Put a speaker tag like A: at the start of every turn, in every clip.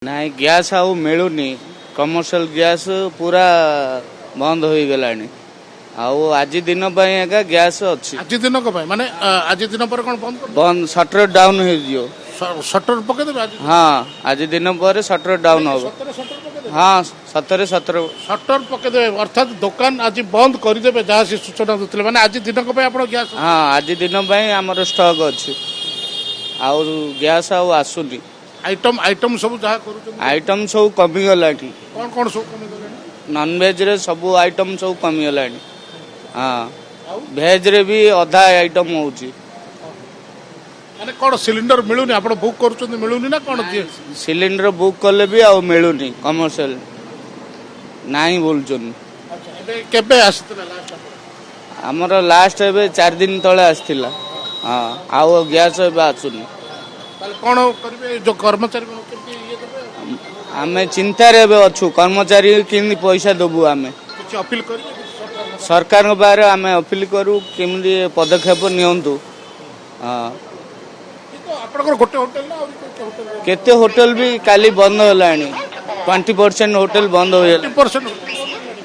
A: ନାଇଁ ଗ୍ୟାସ୍ ଆଉ ମିଳୁନି। କମର୍ସିଆଲ ଗ୍ୟାସ୍ ପୁରା ବନ୍ଦ ହୋଇଗଲାଣି। ଆଉ ଆଜି ଦିନ ପାଇଁ ଏକା ଗ୍ୟାସ୍ ଅଛି।
B: ଆଜି ଦିନକ ପାଇଁ ମାନେ ଆଜି ଦିନ ପରେ କ'ଣ ବନ୍ଦ କରିଦେବେ?
A: ବନ୍ଦ ସଟର ଡାଉନ୍ ହେଇଯିବ।
B: ସଟର ପକେଇଦେବେ ଆଜି?
A: ହଁ ଆଜି ଦିନ ପରେ ସଟର ଡାଉନ୍ ହବ।
B: ସତରେ ସଟର ପକେଇଦେବେ?
A: ହଁ ସତରେ
B: ସଟର ପକେଇଦେବେ ଅର୍ଥାତ୍ ଦୋକାନ ଆଜି ବନ୍ଦ କରିଦେବେ ଯାହା ସେ ସୂଚନା ଦେଉଥିଲେ। ମାନେ ଆଜି ଦିନକ ପାଇଁ ଆପଣ ଗ୍ୟାସ୍
A: ହଁ ଆଜି ଦିନ ପାଇଁ ଆମର ଷ୍ଟକ୍ ଅଛି। ଆଉ ଗ୍ୟାସ୍ ଆଉ ଆସୁନି।
B: ଆଇଟମ୍ ସବୁ ଯାହା କରୁଛନ୍ତି
A: ଆଇଟମ୍ ସବୁ କମିଗଲାଣି।
B: କ'ଣ ସବୁ କମିଗଲାଣି?
A: ନନଭେଜ୍ରେ ସବୁ ଆଇଟମ୍ ସବୁ କମିଗଲାଣି। ହଁ ଭେଜ୍ରେ ବି ଅଧା ଆଇଟମ୍ ହେଉଛି।
B: ମାନେ କ'ଣ ସିଲିଣ୍ଡର ମିଳୁନି? ଆପଣ ବୁକ୍ କରୁଛନ୍ତି ମିଳୁନି ନା କ'ଣ?
A: ସିଲିଣ୍ଡର ବୁକ୍ କଲେ ବି ଆଉ ମିଳୁନି। କମର୍ସିଆଲ ନାହିଁ ବୋଲୁଛନ୍ତି।
B: ଏବେ କେବେ ଆସିଥିଲା ଲାଷ୍ଟ?
A: ଆମର ଲାଷ୍ଟ ଏବେ 4 ଦିନ ତଳେ ଆସିଥିଲା। ହଁ ଆଉ ଗ୍ୟାସ୍ ଏବେ ଆସୁନି।
B: ତାହେଲେ କ'ଣ କରିବେ? ଯୋଉ କର୍ମଚାରୀ କେମିତି ଇଏ ଦେବେ?
A: ଆମେ ଚିନ୍ତାରେ ଏବେ ଅଛୁ। କର୍ମଚାରୀ କେମିତି ପଇସା ଦେବୁ? ଆମେ
B: କିଛି ଅପିଲ କରିବେ?
A: ସରକାରଙ୍କ ପାଖରେ ଆମେ ଅପିଲ କରୁ କେମିତି ପଦକ୍ଷେପ ନିଅନ୍ତୁ। ହଁ
B: ଆପଣଙ୍କର ଗୋଟେ ହୋଟେଲ ନା ଆହୁରି ହୋଟେଲ?
A: କେତେ ହୋଟେଲ ବି କାଲି ବନ୍ଦ ହେଲାଣି। 20% ହୋଟେଲ ବନ୍ଦ ହୋଇଗଲା।
B: 20%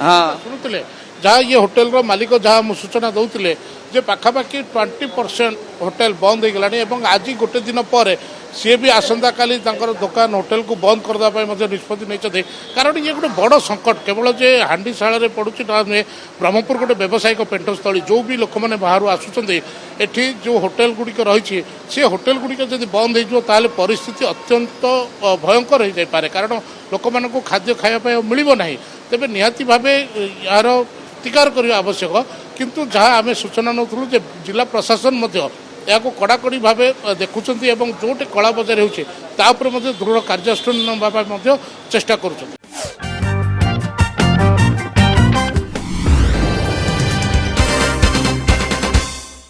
A: ହଁ
B: ଶୁଣୁଥିଲେ ଯାହା ଇଏ ହୋଟେଲର ମାଲିକ ଯାହା ସୂଚନା ଦେଉଥିଲେ ଯେ ପାଖାପାଖି 20% ହୋଟେଲ ବନ୍ଦ ହୋଇଗଲାଣି ଏବଂ ଆଜି ଗୋଟେ ଦିନ ପରେ ସିଏ ବି ଆସନ୍ତାକାଲି ତାଙ୍କର ଦୋକାନ ହୋଟେଲକୁ ବନ୍ଦ କରିଦେବା ପାଇଁ ମଧ୍ୟ ନିଷ୍ପତ୍ତି ନେଇଛନ୍ତି। କାରଣ ଇଏ ଗୋଟେ ବଡ଼ ସଙ୍କଟ କେବଳ ଯେ ହାଣ୍ଡିଶାଳରେ ପଡ଼ୁଛି ତା ନୁହେଁ। ବ୍ରହ୍ମପୁର ଗୋଟେ ବ୍ୟବସାୟିକ ପେଣ୍ଠସ୍ଥଳୀ। ଯେଉଁ ବି ଲୋକମାନେ ବାହାରୁ ଆସୁଛନ୍ତି ଏଠି ଯେଉଁ ହୋଟେଲ ଗୁଡ଼ିକ ରହିଛି ସେ ହୋଟେଲ ଗୁଡ଼ିକ ଯଦି ବନ୍ଦ ହେଇଯିବ ତାହେଲେ ପରିସ୍ଥିତି ଅତ୍ୟନ୍ତ ଭୟଙ୍କର ହୋଇଯାଇପାରେ। କାରଣ ଲୋକମାନଙ୍କୁ ଖାଦ୍ୟ ଖାଇବା ପାଇଁ ଆଉ ମିଳିବ ନାହିଁ। ତେବେ ନିହାତି ଭାବେ ଏହାର ପ୍ରତିକାର କରିବା ଆବଶ୍ୟକ। କିନ୍ତୁ ଯାହା ଆମେ ସୂଚନା ନେଉଥିଲୁ ଯେ ଜିଲ୍ଲା ପ୍ରଶାସନ ମଧ୍ୟ ଏହାକୁ କଡ଼ାକଡ଼ି ଭାବେ ଦେଖୁଛନ୍ତି ଏବଂ ଯେଉଁଠି କଳାବଜାରୀ ହେଉଛି ତା ଉପରେ ମଧ୍ୟ ଦୃଢ଼ କାର୍ଯ୍ୟାନୁଷ୍ଠାନ ନେବା ପାଇଁ ମଧ୍ୟ ଚେଷ୍ଟା କରୁଛନ୍ତି।